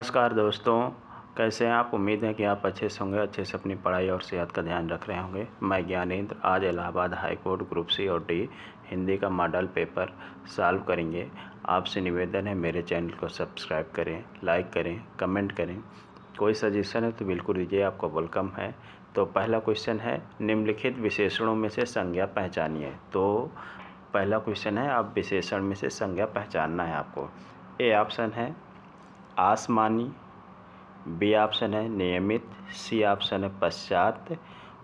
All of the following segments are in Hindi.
नमस्कार दोस्तों, कैसे हैं आप। उम्मीद है कि आप अच्छे से होंगे, अच्छे से अपनी पढ़ाई और सेहत का ध्यान रख रहे होंगे। मैं ज्ञानेंद्र आज Allahabad high court group C और डी हिंदी का मॉडल पेपर सॉल्व करेंगे। आपसे निवेदन है मेरे चैनल को सब्सक्राइब करें, लाइक करें, कमेंट करें। कोई सजेशन है तो बिल्कुल दीजिए, आपको वेलकम है। तो पहला क्वेश्चन है, निम्नलिखित विशेषणों में से संज्ञा पहचानिए। तो पहला क्वेश्चन है, आप विशेषण में से संज्ञा पहचानना है आपको। ए ऑप्शन है आसमानी, बी ऑप्शन है नियमित, सी ऑप्शन है पश्चात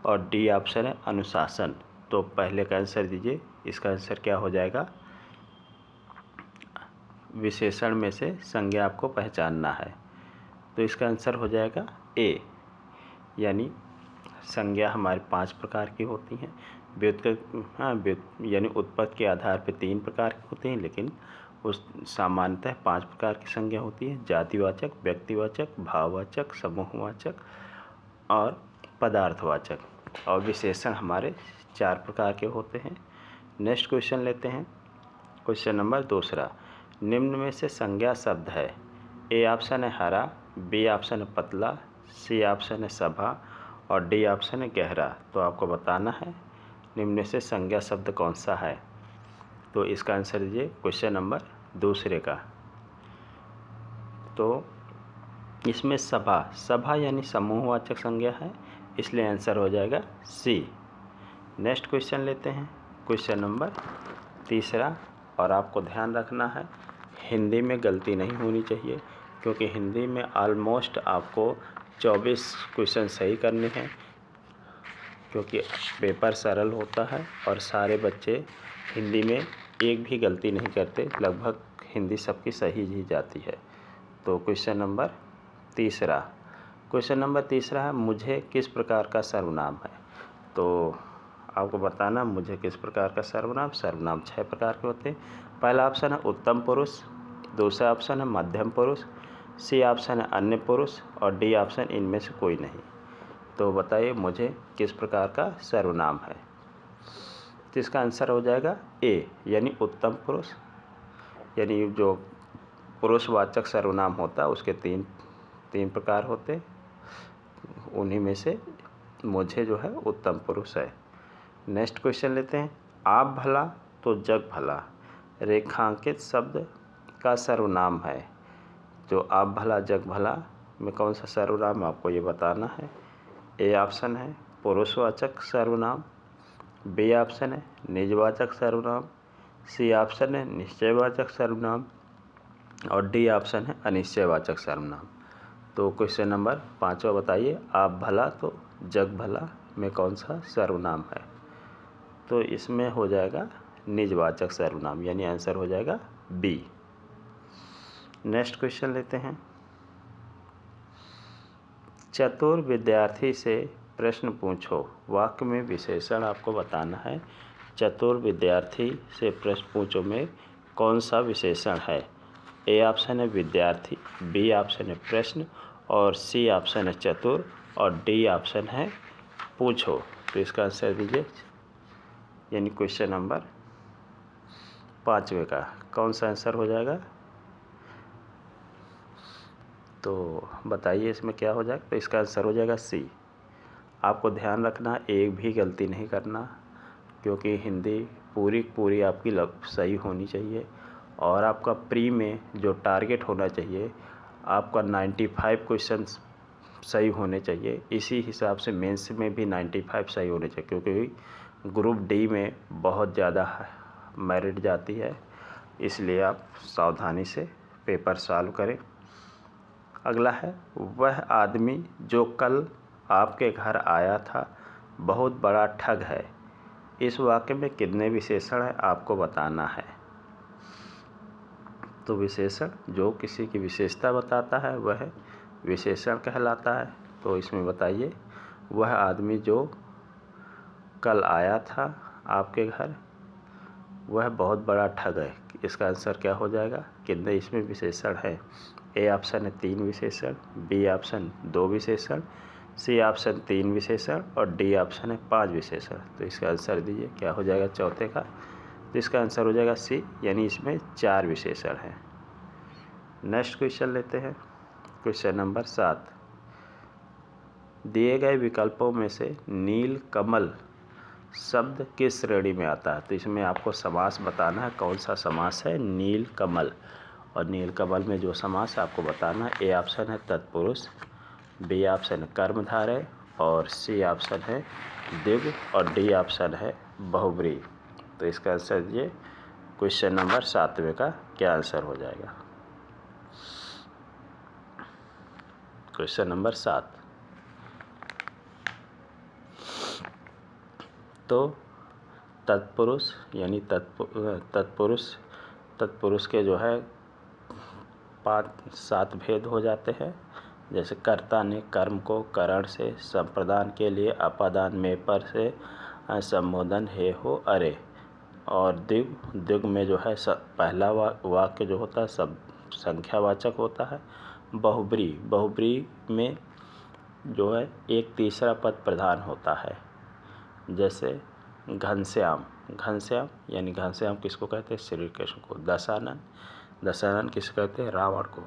और डी ऑप्शन है अनुशासन। तो पहले का आंसर दीजिए। इसका आंसर क्या हो जाएगा, विशेषण में से संज्ञा आपको पहचानना है। तो इसका आंसर हो जाएगा ए, यानी संज्ञा हमारे 5 प्रकार की होती हैं। यानी उत्पत्ति के आधार पर 3 प्रकार की होती हैं, लेकिन उस सामान्यतः 5 प्रकार की संज्ञा होती है। जातिवाचक, व्यक्तिवाचक, भाववाचक, समूहवाचक और पदार्थवाचक। और विशेषण हमारे 4 प्रकार के होते हैं। नेक्स्ट क्वेश्चन लेते हैं। क्वेश्चन नंबर दूसरा, निम्न में से संज्ञा शब्द है। ए ऑप्शन है हरा, बी ऑप्शन है पतला, सी ऑप्शन है सभा और डी ऑप्शन है गहरा। तो आपको बताना है निम्न में से संज्ञा शब्द कौन सा है। तो इसका आंसर दीजिए क्वेश्चन नंबर दूसरे का। तो इसमें सभा यानी समूहवाचक संज्ञा है, इसलिए आंसर हो जाएगा सी। नेक्स्ट क्वेश्चन लेते हैं, क्वेश्चन नंबर तीसरा। और आपको ध्यान रखना है हिंदी में गलती नहीं होनी चाहिए, क्योंकि हिंदी में ऑलमोस्ट आपको 24 क्वेश्चन सही करने हैं, क्योंकि पेपर सरल होता है और सारे बच्चे हिंदी में एक भी गलती नहीं करते। लगभग हिंदी सबकी सही ही जाती है। तो क्वेश्चन नंबर तीसरा है, मुझे किस प्रकार का सर्वनाम है। तो आपको बताना मुझे किस प्रकार का सर्वनाम 6 प्रकार के होते हैं। पहला ऑप्शन है उत्तम पुरुष, दूसरा ऑप्शन है मध्यम पुरुष, सी ऑप्शन है अन्य पुरुष और डी ऑप्शन इनमें से कोई नहीं। तो बताइए मुझे किस प्रकार का सर्वनाम है। तो इसका आंसर हो जाएगा ए, यानी उत्तम पुरुष। यानी जो पुरुषवाचक सर्वनाम होता है उसके तीन प्रकार होते, उन्हीं में से मुझे जो है उत्तम पुरुष है। नेक्स्ट क्वेश्चन लेते हैं, आप भला तो जग भला रेखांकित शब्द का सर्वनाम है। जो आप भला जग भला में कौन सा सर्वनाम आपको ये बताना है। ए ऑप्शन है पुरुषवाचक सर्वनाम, बी ऑप्शन है निजवाचक सर्वनाम, सी ऑप्शन है निश्चयवाचक सर्वनाम और डी ऑप्शन है अनिश्चयवाचक सर्वनाम। तो क्वेश्चन नंबर 5वां बताइए, आप भला तो जग भला में कौन सा सर्वनाम है। तो इसमें हो जाएगा निजवाचक सर्वनाम, यानी आंसर हो जाएगा बी। नेक्स्ट क्वेश्चन लेते हैं, चतुर विद्यार्थी से प्रश्न पूछो। वाक्य में विशेषण आपको बताना है। चतुर विद्यार्थी से प्रश्न पूछो में कौन सा विशेषण है। ए ऑप्शन है विद्यार्थी, बी ऑप्शन है प्रश्न और सी ऑप्शन है चतुर और डी ऑप्शन है पूछो। तो इसका आंसर दीजिए, यानी क्वेश्चन नंबर 5वें का कौन सा आंसर हो जाएगा। तो बताइए इसमें क्या हो जाएगा। तो इसका आंसर हो जाएगा सी। आपको ध्यान रखना एक भी गलती नहीं करना, क्योंकि हिंदी पूरी आपकी सही होनी चाहिए। और आपका प्री में जो टारगेट होना चाहिए आपका 95 क्वेश्चन सही होने चाहिए। इसी हिसाब से मेंस में भी 95 सही होने चाहिए, क्योंकि ग्रुप डी में बहुत ज़्यादा मेरिट जाती है। इसलिए आप सावधानी से पेपर सॉल्व करें। अगला है, वह आदमी जो कल आपके घर आया था बहुत बड़ा ठग है। इस वाक्य में कितने विशेषण हैं आपको बताना है। तो विशेषण जो किसी की विशेषता बताता है वह विशेषण कहलाता है। तो इसमें बताइए, वह आदमी जो कल आया था आपके घर वह बहुत बड़ा ठग है। इसका आंसर क्या हो जाएगा, कितने इसमें विशेषण है। ए ऑप्शन है 3 विशेषण, बी ऑप्शन 2 विशेषण, सी ऑप्शन 3 विशेषण और डी ऑप्शन है 5 विशेषण। तो इसका आंसर दीजिए क्या हो जाएगा चौथे का। तो इसका आंसर हो जाएगा सी, यानी इसमें 4 विशेषण हैं। नेक्स्ट क्वेश्चन लेते हैं, क्वेश्चन नंबर 7, दिए गए विकल्पों में से नील कमल शब्द किस श्रेणी में आता है। तो इसमें आपको समास बताना है, कौन सा समास है नील कमल। और नील कमल में जो समास आपको बताना है, ए ऑप्शन है तत्पुरुष, बी ऑप्शन है कर्मधारय, और सी ऑप्शन है द्विगु, और डी ऑप्शन है बहुब्रीहि। तो इसका आंसर ये क्वेश्चन नंबर 7वें का क्या आंसर हो जाएगा। क्वेश्चन नंबर 7, तो तत्पुरुष यानी तत्पुरुष के जो है 5-7 भेद हो जाते हैं। जैसे कर्ता ने कर्म को करण से संप्रदान के लिए अपादान में पर से संबोधन हे हो अरे। और द्विग में जो है पहला वाक्य जो होता है सब संख्यावाचक होता है। बहुब्रीहि में जो है एक तीसरा पद प्रधान होता है। जैसे घनश्याम यानी घनश्याम किसको कहते हैं, श्री कृष्ण को। दशानन किसको कहते हैं, रावण को।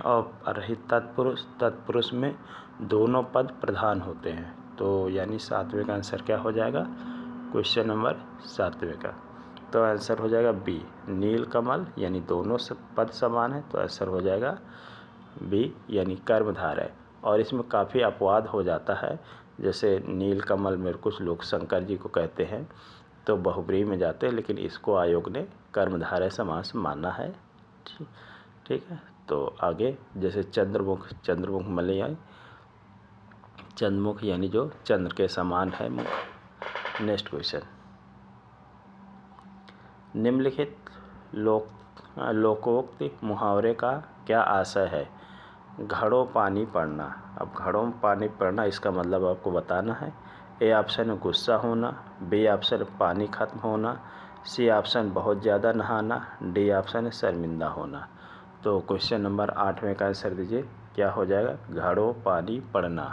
और रही तत्पुरुष में दोनों पद प्रधान होते हैं। तो यानी 7वें का आंसर क्या हो जाएगा, क्वेश्चन नंबर 7वें का। तो आंसर हो जाएगा बी, नील कमल, यानी दोनों पद समान है, तो आंसर हो जाएगा बी यानी कर्मधारय। और इसमें काफ़ी अपवाद हो जाता है। जैसे नील कमल में कुछ लोग शंकर जी को कहते हैं तो बहुब्रीहि में जाते हैं, लेकिन इसको आयोग ने कर्मधारय समास माना है। ठीक है। तो आगे जैसे चंद्रमुख मलयाई, चंद्रमुख यानी जो चंद्र के समान है मुख। नेक्स्ट क्वेश्चन, निम्नलिखित लोकोक्ति मुहावरे का क्या आशय है। घड़ों पानी पड़ना। अब घड़ों पानी पड़ना इसका मतलब आपको बताना है। ए ऑप्शन है गुस्सा होना, बी ऑप्शन है पानी खत्म होना, सी ऑप्शन बहुत ज़्यादा नहाना, डी ऑप्शन है शर्मिंदा होना। तो क्वेश्चन नंबर 8वें का आंसर दीजिए, क्या हो जाएगा, घड़ों पानी पड़ना।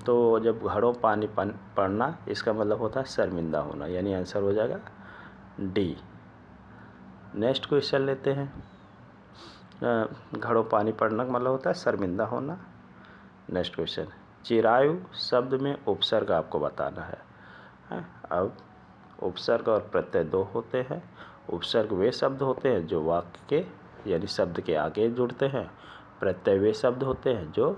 तो जब घड़ों पानी पड़ना इसका मतलब होता है शर्मिंदा होना, यानी आंसर हो जाएगा डी। नेक्स्ट क्वेश्चन लेते हैं। घड़ों पानी पड़ना का मतलब होता है शर्मिंदा होना। नेक्स्ट क्वेश्चन, चिरायु शब्द में उपसर्ग आपको बताना है। अब उपसर्ग और प्रत्यय दो होते हैं। उपसर्ग वे शब्द होते हैं जो वाक्य के यानी शब्द के आगे जुड़ते हैं। प्रत्यय वे शब्द होते हैं जो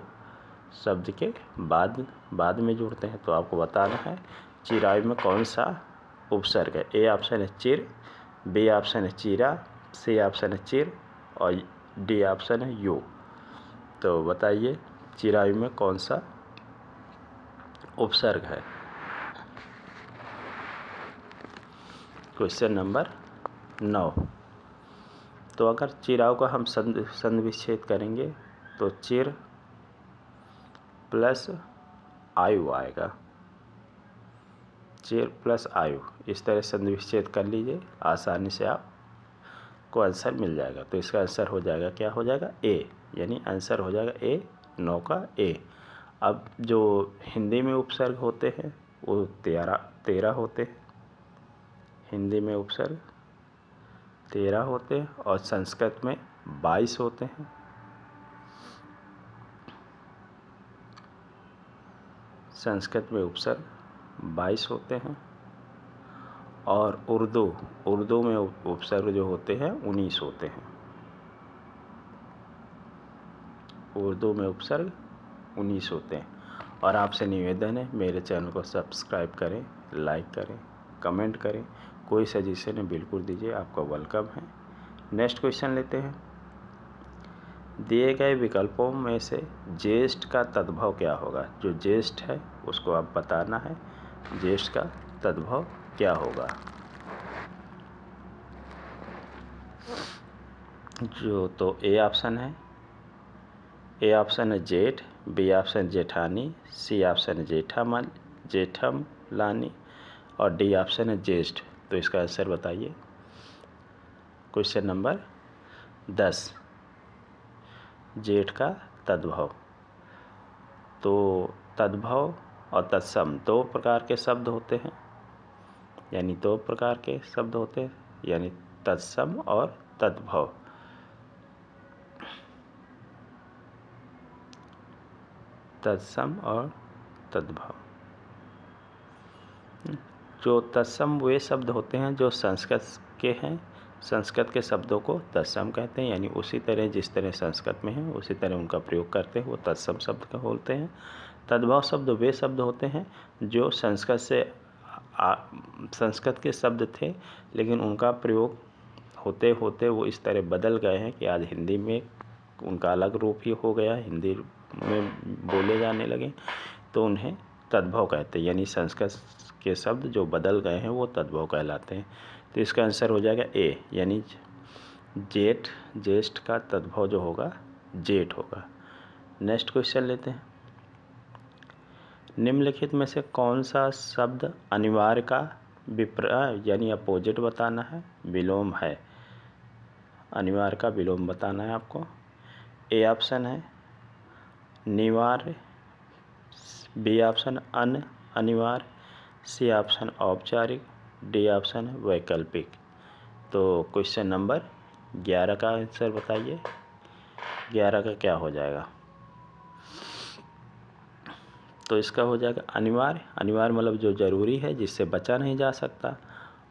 शब्द के बाद में जुड़ते हैं। तो आपको बताना है चिरायु में कौन सा उपसर्ग है। ए ऑप्शन है चिर, बी ऑप्शन है चीरा, सी ऑप्शन है चिर, और डी ऑप्शन है यू। तो बताइए चिरायु में कौन सा उपसर्ग है। क्वेश्चन नंबर 9, तो अगर चिरायु का हम संधि विच्छेद करेंगे तो चिर प्लस आयु आएगा। चिर प्लस आयु, इस तरह संधि विच्छेद कर लीजिए, आसानी से आपको आंसर मिल जाएगा। तो इसका आंसर हो जाएगा, क्या हो जाएगा, ए, यानी आंसर हो जाएगा ए, 9 का ए। अब जो हिंदी में उपसर्ग होते हैं वो 13 होते हैं। हिंदी में उपसर्ग 13 होते हैं और संस्कृत में 22 होते हैं। संस्कृत में उपसर्ग 22 होते हैं और उर्दू में उपसर्ग जो होते हैं 19 होते हैं। उर्दू में उपसर्ग 19 होते हैं। और आपसे निवेदन है मेरे चैनल को सब्सक्राइब करें, लाइक करें, कमेंट करें, कोई सजेशन है बिल्कुल दीजिए, आपका वेलकम है। नेक्स्ट क्वेश्चन लेते हैं। दिए गए विकल्पों में से ज्येष्ठ का तद्भव क्या होगा। जो ज्येष्ठ है उसको आप बताना है, ज्येष्ठ का तद्भव क्या होगा। जो तो ए ऑप्शन है, ए ऑप्शन है जेठ, बी ऑप्शन जेठानी, सी ऑप्शन है जेठमलानी, और डी ऑप्शन है ज्येष्ठ। तो इसका आंसर बताइए। क्वेश्चन नंबर 10, जेठ का तद्भव। तो तद्भव और तत्सम दो प्रकार के शब्द होते हैं, यानी दो प्रकार के शब्द होते हैं, यानी तत्सम और तद्भव। तत्सम और तद्भव। जो तत्सम वे शब्द होते हैं जो संस्कृत के हैं, संस्कृत के शब्दों को तत्सम कहते हैं, यानी उसी तरह जिस तरह संस्कृत में है उसी तरह उनका प्रयोग करते हैं, वो तत्सम शब्द का बोलते हैं। तद्भव शब्द वे शब्द होते हैं जो संस्कृत के शब्द थे, लेकिन उनका प्रयोग होते होते वो इस तरह बदल गए हैं कि आज हिंदी में उनका अलग रूप ही हो गया, हिंदी में बोले जाने लगे, तो उन्हें तद्भव कहते हैं। यानी संस्कृत के शब्द जो बदल गए हैं वो तद्भव कहलाते हैं। तो इसका आंसर हो जाएगा ए, यानी जेठ, ज्येष्ठ का तद्भव जो होगा जेठ होगा। नेक्स्ट क्वेश्चन लेते हैं। निम्नलिखित में से कौन सा शब्द अनिवार्य का विपर्य यानी अपोजिट बताना है, विलोम है। अनिवार्य का विलोम बताना है आपको। ए ऑप्शन है निवार्य, बी ऑप्शन अनिवार्य, सी ऑप्शन औपचारिक, डी ऑप्शन है वैकल्पिक। तो क्वेश्चन नंबर 11 का आंसर बताइए। 11 का क्या हो जाएगा? तो इसका हो जाएगा अनिवार्य। अनिवार्य मतलब जो ज़रूरी है, जिससे बचा नहीं जा सकता,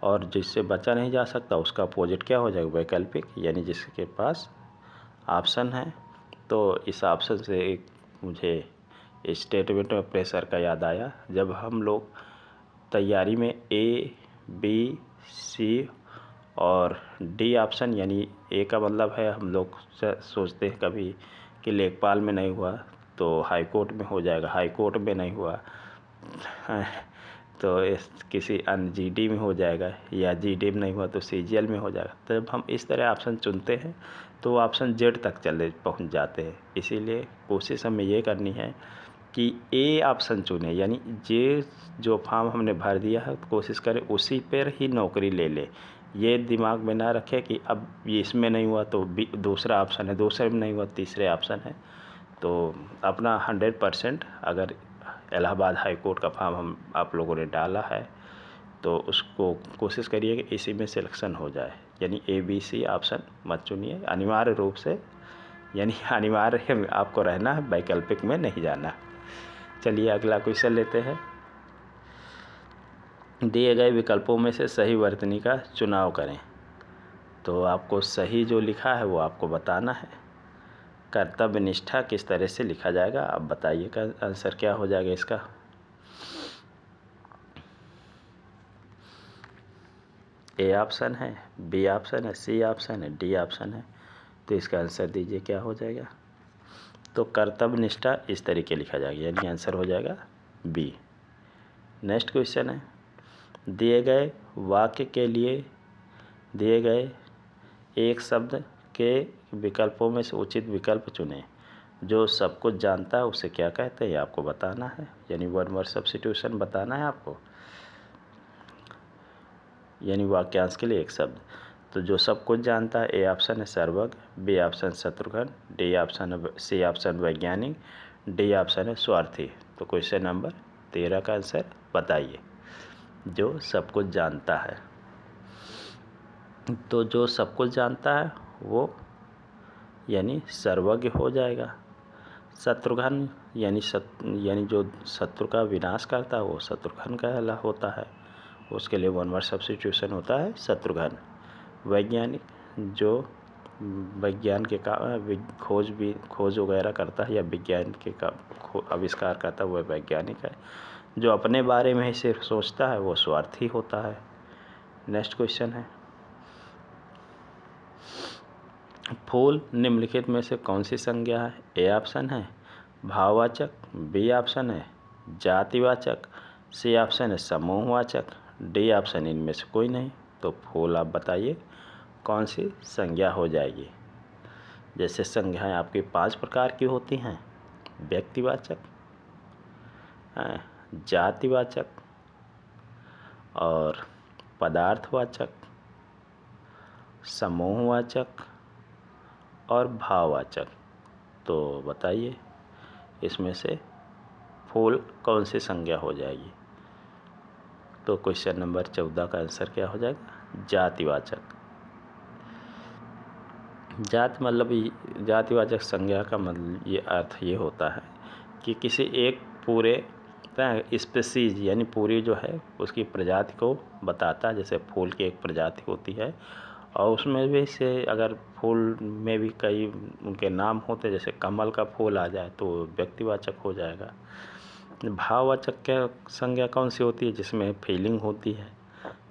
और जिससे बचा नहीं जा सकता उसका अपोजिट क्या हो जाएगा? वैकल्पिक, यानी जिसके पास ऑप्शन है। तो इस ऑप्शन से एक मुझे स्टेटमेंट ऑफ प्रेशर का याद आया। जब हम लोग तैयारी में ए, बी, सी और डी ऑप्शन, यानी ए का मतलब है हम लोग सोचते हैं कभी कि लेखपाल में नहीं हुआ तो हाई कोर्ट में हो जाएगा, हाई कोर्ट में नहीं हुआ तो किसी अन्य जीडी में हो जाएगा, या जीडी में नहीं हुआ तो सीजीएल में हो जाएगा। तो जब हम इस तरह ऑप्शन चुनते हैं तो ऑप्शन जेड तक पहुंच जाते हैं। इसीलिए कोशिश हमें ये करनी है कि ए ऑप्शन चुने, यानी जे जो फॉर्म हमने भर दिया है कोशिश करें उसी पर ही नौकरी ले ले। ये दिमाग में ना रखें कि अब ये इसमें नहीं हुआ तो दूसरा ऑप्शन है, दूसरे में नहीं हुआ तीसरे ऑप्शन है। तो अपना 100% अगर इलाहाबाद हाई कोर्ट का फॉर्म आप लोगों ने डाला है तो उसको कोशिश करिए कि इसी में सिलेक्शन हो जाए, यानी ए, बी, सी ऑप्शन मत चुनिए अनिवार्य रूप से, यानी अनिवार्य आपको रहना है, वैकल्पिक में नहीं जाना। चलिए अगला क्वेश्चन लेते हैं। दिए गए विकल्पों में से सही वर्तनी का चुनाव करें। तो आपको सही जो लिखा है वो आपको बताना है। कर्तव्य निष्ठा किस तरह से लिखा जाएगा आप बताइए, का आंसर क्या हो जाएगा इसका? ए ऑप्शन है, बी ऑप्शन है, सी ऑप्शन है, डी ऑप्शन है। तो इसका आंसर दीजिए क्या हो जाएगा? तो कर्तव्य निष्ठा इस तरीके लिखा जाएगा, यानी आंसर हो जाएगा बी। नेक्स्ट क्वेश्चन है। दिए गए वाक्य के लिए दिए गए एक शब्द के विकल्पों में से उचित विकल्प चुनें। जो सब कुछ जानता है उसे क्या कहते हैं आपको बताना है, यानी वन वर्ड सब्स्टिट्यूशन बताना है आपको, यानी वाक्यांश के लिए एक शब्द। तो जो सब कुछ जानता है, ए ऑप्शन है सर्वज्ञ, बी ऑप्शन शत्रुघ्न, डी ऑप्शन है, सी ऑप्शन वैज्ञानिक, डी ऑप्शन है स्वार्थी। तो क्वेश्चन नंबर 13 का आंसर बताइए। जो सब कुछ जानता है, तो जो सब कुछ जानता है वो यानी सर्वज्ञ हो जाएगा। शत्रुघ्न यानी जो शत्रु का विनाश करता है वो शत्रुघ्न का होता है, उसके लिए वन वर्ड सब्स्टिट्यूशन होता है शत्रुघ्न। वैज्ञानिक जो विज्ञान के खोज वगैरह करता है या विज्ञान के आविष्कार करता है वह वैज्ञानिक है। जो अपने बारे में ही सिर्फ सोचता है वो स्वार्थी होता है। नेक्स्ट क्वेश्चन है। फूल निम्नलिखित में से कौन सी संज्ञा है? ए ऑप्शन है भाववाचक, बी ऑप्शन है जातिवाचक, सी ऑप्शन है समूहवाचक, डी ऑप्शन इनमें से कोई नहीं। तो फूल आप बताइए कौन सी संज्ञा हो जाएगी? जैसे संज्ञाएं आपकी 5 प्रकार की होती हैं, व्यक्तिवाचक, जातिवाचक और पदार्थवाचक, समूहवाचक और भाववाचक। तो बताइए इसमें से फूल कौन सी संज्ञा हो जाएगी? तो क्वेश्चन नंबर 14 का आंसर क्या हो जाएगा? जातिवाचक। जातिवाचक संज्ञा का मतलब ये अर्थ ये होता है कि किसी एक पूरे स्पीसीज यानी पूरी जो है उसकी प्रजाति को बताता है। जैसे फूल की एक प्रजाति होती है और उसमें भी से अगर फूल में भी कई उनके नाम होते हैं, जैसे कमल का फूल आ जाए तो व्यक्तिवाचक हो जाएगा। भाववाचक क्या संज्ञा कौन सी होती है? जिसमें फीलिंग होती है,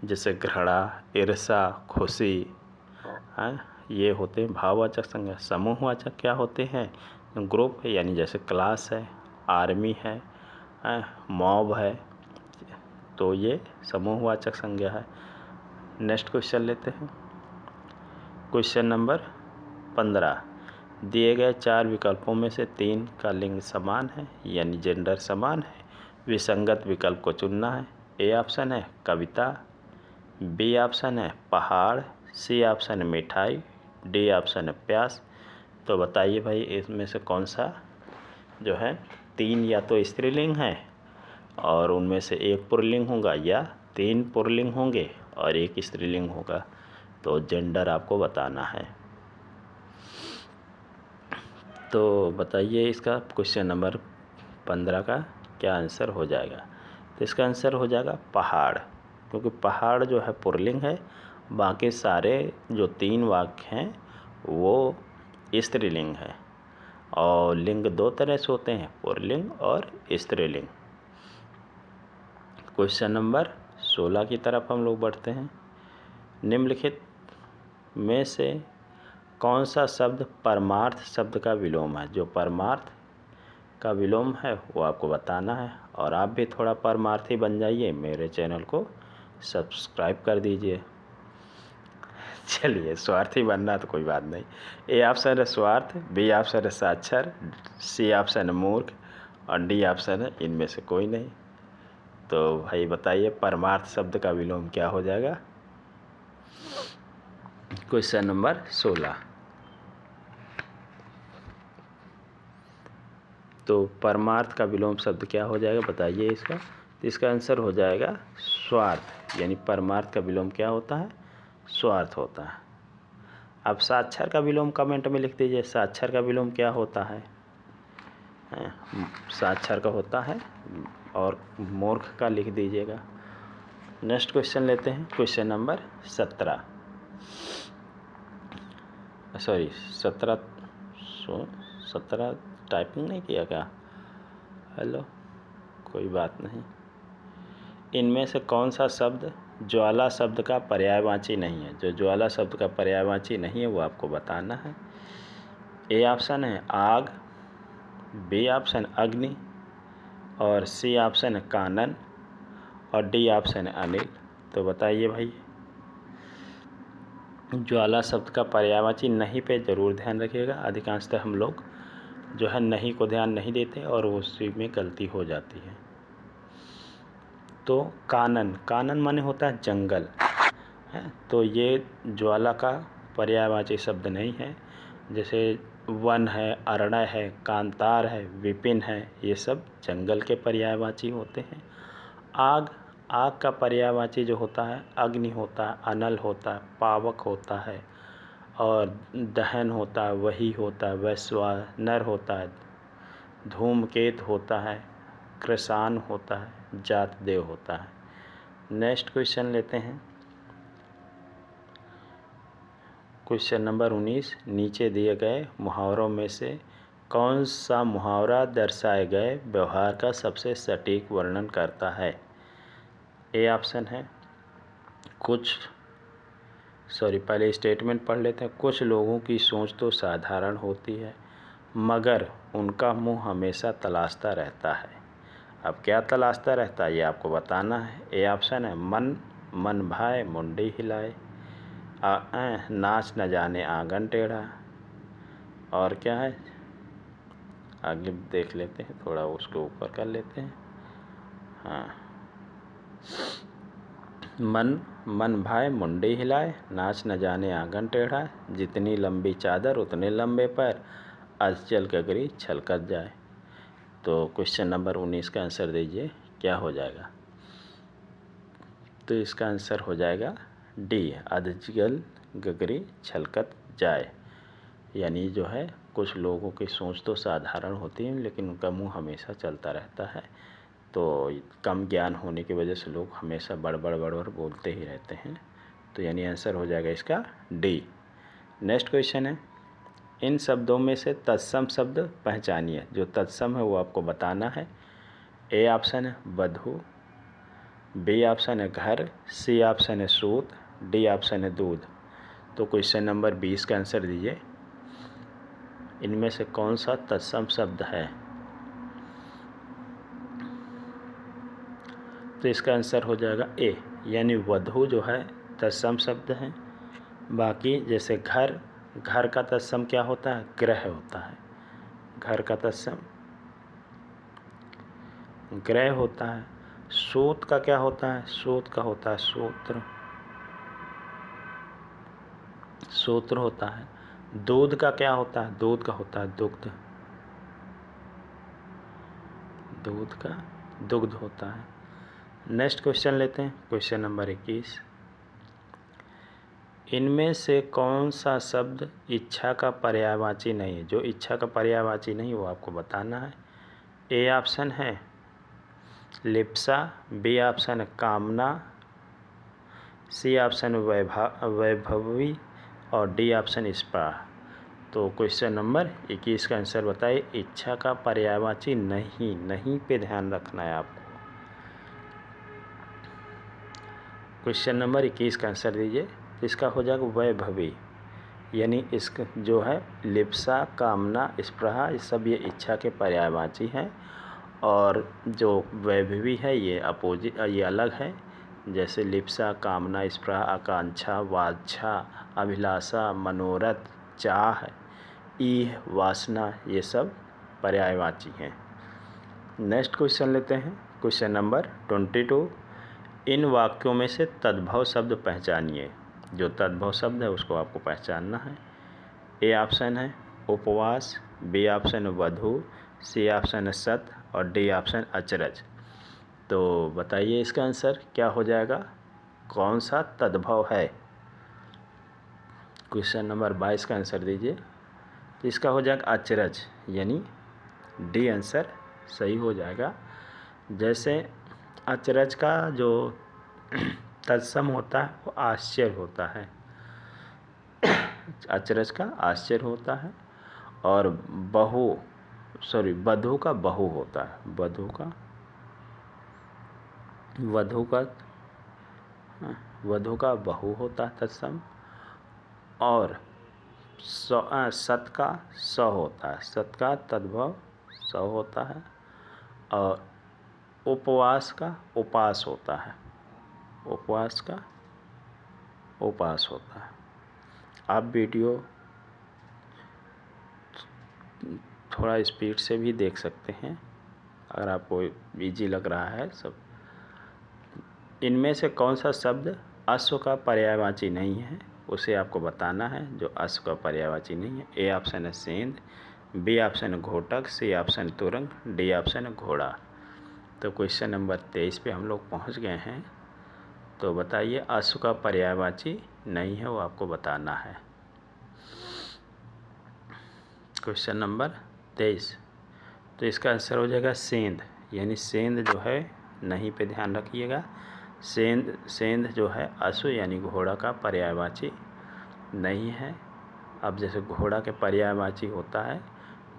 जैसे घृणा, ईर्ष्या, खुशी, ये होते हैं भाववाचक संज्ञा। समूहवाचक क्या होते हैं? ग्रुप यानी जैसे क्लास है, आर्मी है, मॉब है, तो ये समूहवाचक संज्ञा है। नेक्स्ट क्वेश्चन लेते हैं। Question number 15। दिए गए 4 विकल्पों में से 3 का लिंग समान है यानी जेंडर समान है। विसंगत विकल्प को चुनना है। ए ऑप्शन है कविता, बी ऑप्शन है पहाड़, सी ऑप्शन है मिठाई, डी ऑप्शन है प्यास। तो बताइए भाई इसमें से कौन सा जो है 3 या तो स्त्रीलिंग है और उनमें से 1 पुल्लिंग होगा या 3 पुल्लिंग होंगे और 1 स्त्रीलिंग होगा। तो जेंडर आपको बताना है। तो बताइए इसका क्वेश्चन नंबर 15 का क्या आंसर हो जाएगा? तो इसका आंसर हो जाएगा पहाड़, क्योंकि पहाड़ जो है पुल्लिंग है, बाकी सारे जो 3 वाक्य हैं वो स्त्रीलिंग है। और लिंग 2 तरह से होते हैं, पुल्लिंग और स्त्रीलिंग। क्वेश्चन नंबर 16 की तरफ हम लोग बढ़ते हैं। निम्नलिखित में से कौन सा शब्द परमार्थ शब्द का विलोम है? जो परमार्थ का विलोम है वो आपको बताना है। और आप भी थोड़ा परमार्थी बन जाइए, मेरे चैनल को सब्सक्राइब कर दीजिए। चलिए, स्वार्थी बनना तो कोई बात नहीं। ए ऑप्शन है स्वार्थ, बी ऑप्शन है साक्षर, सी ऑप्शन है मूर्ख और डी ऑप्शन है इनमें से कोई नहीं। तो भाई बताइए परमार्थ शब्द का विलोम क्या हो जाएगा? Question number 16। तो परमार्थ का विलोम शब्द क्या हो जाएगा बताइए इसका? तो इसका आंसर हो जाएगा स्वार्थ, यानी परमार्थ का विलोम क्या होता है? स्वार्थ होता है। अब साक्षर का विलोम कमेंट में लिख दीजिए, साक्षर का विलोम क्या होता है? साक्षर का होता है और मूर्ख का लिख दीजिएगा। नेक्स्ट क्वेश्चन लेते हैं। क्वेश्चन नंबर 17 सॉरी 17 टाइपिंग नहीं किया क्या? हेलो, कोई बात नहीं। इनमें से कौन सा शब्द ज्वाला शब्द का पर्यायवाची नहीं है? जो ज्वाला शब्द का पर्यायवाची नहीं है वो आपको बताना है। ए ऑप्शन है आग, बी ऑप्शन अग्नि और सी ऑप्शन है कानन और डी ऑप्शन है अनिल। तो बताइए भाई, ज्वाला शब्द का पर्यायवाची नहीं पे ज़रूर ध्यान रखिएगा। अधिकांशतः हम लोग जो है नहीं को ध्यान नहीं देते और उसी में गलती हो जाती है। तो कानन, कानन माने होता है जंगल है, तो ये ज्वाला का पर्यायवाची शब्द नहीं है। जैसे वन है, अरण्य है, कांतार है, विपिन है, ये सब जंगल के पर्यायवाची होते हैं। आग, आग का पर्यायवाची जो होता है अग्नि होता है, अनल होता है, पावक होता है और दहन होता है, वही होता है, वैश्वानर होता है, धूमकेतु होता है, कृषाण होता है, जातदेव होता है। नेक्स्ट क्वेश्चन लेते हैं। Question number 19। नीचे दिए गए मुहावरों में से कौन सा मुहावरा दर्शाए गए व्यवहार का सबसे सटीक वर्णन करता है? ए ऑप्शन है पहले स्टेटमेंट पढ़ लेते हैं। कुछ लोगों की सोच तो साधारण होती है मगर उनका मुंह हमेशा तलाशता रहता है। अब क्या तलाशता रहता है ये आपको बताना है। ए ऑप्शन है मन मन भाए मुंडी हिलाए, नाच न जाने आंगन टेढ़ा, और क्या है आगे देख लेते हैं, थोड़ा उसको ऊपर कर लेते हैं। हाँ, मन भाए मुंडी हिलाए, नाच न जाने आंगन टेढ़ा, जितनी लंबी चादर उतने लंबे पैर, अधजल गगरी छलकत जाए। तो क्वेश्चन नंबर 19 का आंसर दीजिए, क्या हो जाएगा? तो इसका आंसर हो जाएगा डी, अधजल गगरी छलकत जाए, यानी जो है कुछ लोगों की सोच तो साधारण होती है लेकिन उनका मुंह हमेशा चलता रहता है, तो कम ज्ञान होने की वजह से लोग हमेशा बड़बड़ बोलते ही रहते हैं। तो यानी आंसर हो जाएगा इसका डी। नेक्स्ट क्वेश्चन है, इन शब्दों में से तत्सम शब्द पहचानिए। जो तत्सम है वो आपको बताना है। ए ऑप्शन है वधू, बी ऑप्शन है घर, सी ऑप्शन है सूत, डी ऑप्शन है दूध। तो क्वेश्चन नंबर 20 का आंसर दीजिए। इनमें से कौन सा तत्सम शब्द है? तो इसका आंसर हो जाएगा ए, यानी वधू जो है तत्सम शब्द है। बाकी जैसे घर, घर का तत्सम क्या होता है? ग्रह होता है। घर का तत्सम ग्रह होता है। सूत का क्या होता है? सूत का होता है सूत्र, सूत्र होता है। दूध का क्या होता है? दूध का होता है दुग्ध, दूध का दुग्ध होता है। नेक्स्ट क्वेश्चन लेते हैं, क्वेश्चन नंबर 21। इनमें से कौन सा शब्द इच्छा का पर्यायवाची नहीं है? जो इच्छा का पर्यायवाची नहीं वो आपको बताना है। ए ऑप्शन है लिप्सा, बी ऑप्शन है कामना, सी ऑप्शन वैभवी और डी ऑप्शन स्पृहा। तो क्वेश्चन नंबर 21 का आंसर बताइए। इच्छा का पर्यायवाची नहीं, नहीं पे ध्यान रखना है आपको। क्वेश्चन नंबर 21 का आंसर दीजिए। इसका हो जाएगा वैभवी, यानी इसका जो है लिप्सा, कामना, स्पृहा, ये सब ये इच्छा के पर्यायवाची हैं। और जो वैभवी है ये अपोजिट, ये अलग है। जैसे लिप्सा, कामना, स्पृहा, आकांक्षा, वांछा, अभिलाषा, मनोरथ, चाह, ईह, वासना, ये सब पर्यायवाची हैं। नेक्स्ट क्वेश्चन लेते हैं, क्वेश्चन नंबर 22। इन वाक्यों में से तद्भव शब्द पहचानिए। जो तद्भव शब्द है उसको आपको पहचानना है। ए ऑप्शन है उपवास, बी ऑप्शन है वधू, सी ऑप्शन है सत और डी ऑप्शन अचरज। तो बताइए इसका आंसर क्या हो जाएगा, कौन सा तद्भव है? क्वेश्चन नंबर 22 का आंसर दीजिए। तो इसका हो जाएगा अचरज, यानी डी आंसर सही हो जाएगा। जैसे अचरज का जो तत्सम होता है वो आश्चर्य होता है, अचरज का आश्चर्य होता है। और वधू का बहु होता है, वधू का बहु होता है तत्सम। और सत का स होता है, सत का तद्भव स होता है। और उपवास का उपास होता है, उपवास का उपास होता है। आप वीडियो थोड़ा स्पीड से भी देख सकते हैं अगर आपको इजी लग रहा है सब। इनमें से कौन सा शब्द अश्व का पर्यायवाची नहीं है उसे आपको बताना है। जो अश्व का पर्यायवाची नहीं है, ए ऑप्शन है सेंध, बी ऑप्शन है घोटक, सी ऑप्शन है तुरंग, डी ऑप्शन है घोड़ा। तो क्वेश्चन नंबर 23 पे हम लोग पहुंच गए हैं। तो बताइए अश्व का पर्यायवाची नहीं है वो आपको बताना है। क्वेश्चन नंबर 23, तो इसका आंसर हो जाएगा सेंध, यानी सेंध जो है नहीं पे ध्यान रखिएगा। सेंध जो है अश्व यानी घोड़ा का पर्यायवाची नहीं है। अब जैसे घोड़ा के पर्यायवाची होता है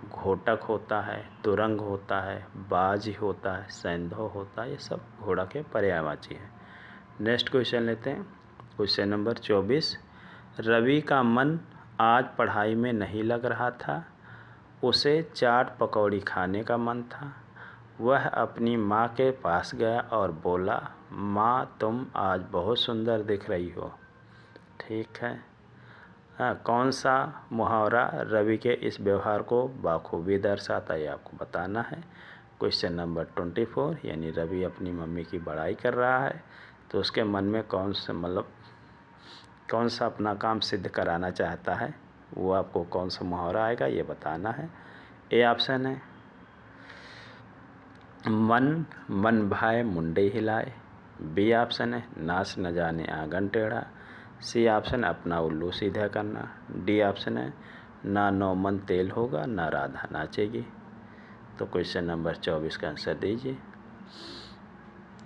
घोटक होता है, तुरंग होता है, बाज होता है, सैंधव होता है, ये सब घोड़ा के पर्यायवाची है। नेक्स्ट क्वेश्चन लेते हैं, क्वेश्चन नंबर 24। रवि का मन आज पढ़ाई में नहीं लग रहा था, उसे चाट पकौड़ी खाने का मन था। वह अपनी माँ के पास गया और बोला, माँ तुम आज बहुत सुंदर दिख रही हो। ठीक है, कौन सा मुहावरा रवि के इस व्यवहार को बाखूबी दर्शाता है आपको बताना है। क्वेश्चन नंबर 24, यानी रवि अपनी मम्मी की बड़ाई कर रहा है तो उसके मन में कौन सा अपना काम सिद्ध कराना चाहता है, वो आपको कौन सा मुहावरा आएगा ये बताना है। ए ऑप्शन है मन भाए मुंडे हिलाए, बी ऑप्शन है नाच न जाने आंगन टेढ़ा, सी ऑप्शन अपना उल्लू सीधा करना, डी ऑप्शन है ना 9 मन तेल होगा ना राधा नाचेगी। तो क्वेश्चन नंबर 24 का आंसर दीजिए।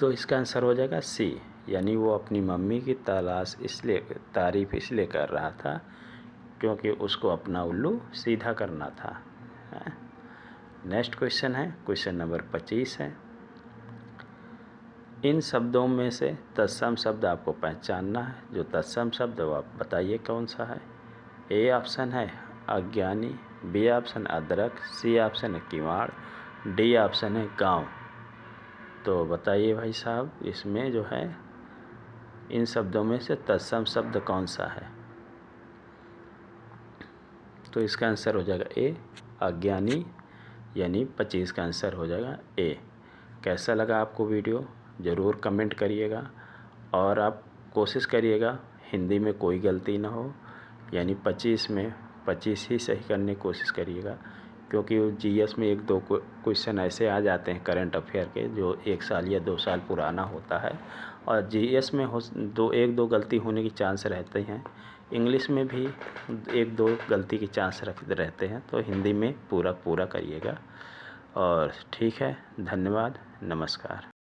तो इसका आंसर हो जाएगा सी, यानी वो अपनी मम्मी की तारीफ इसलिए कर रहा था क्योंकि उसको अपना उल्लू सीधा करना था। नेक्स्ट क्वेश्चन है, क्वेश्चन नंबर 25 है। इन शब्दों में से तत्सम शब्द आपको पहचानना है। जो तत्सम शब्द वो आप बताइए कौन सा है। ए ऑप्शन है अज्ञानी, बी ऑप्शन अदरक, सी ऑप्शन है किवाड़, डी ऑप्शन है गांव। तो बताइए भाई साहब, इसमें जो है इन शब्दों में से तत्सम शब्द कौन सा है। तो इसका आंसर हो जाएगा ए अज्ञानी, यानी 25 का आंसर हो जाएगा ए। कैसा लगा आपको वीडियो ज़रूर कमेंट करिएगा, और आप कोशिश करिएगा हिंदी में कोई गलती ना हो, यानी 25 में 25 ही सही करने की कोशिश करिएगा, क्योंकि जीएस में 1-2 क्वेश्चन ऐसे आ जाते हैं करंट अफेयर के जो 1 साल या 2 साल पुराना होता है, और जीएस में 1-2 गलती होने की चांस रहते हैं। इंग्लिश में भी 1-2 गलती की चांस रहते हैं। तो हिंदी में पूरा करिएगा। और ठीक है, धन्यवाद, नमस्कार।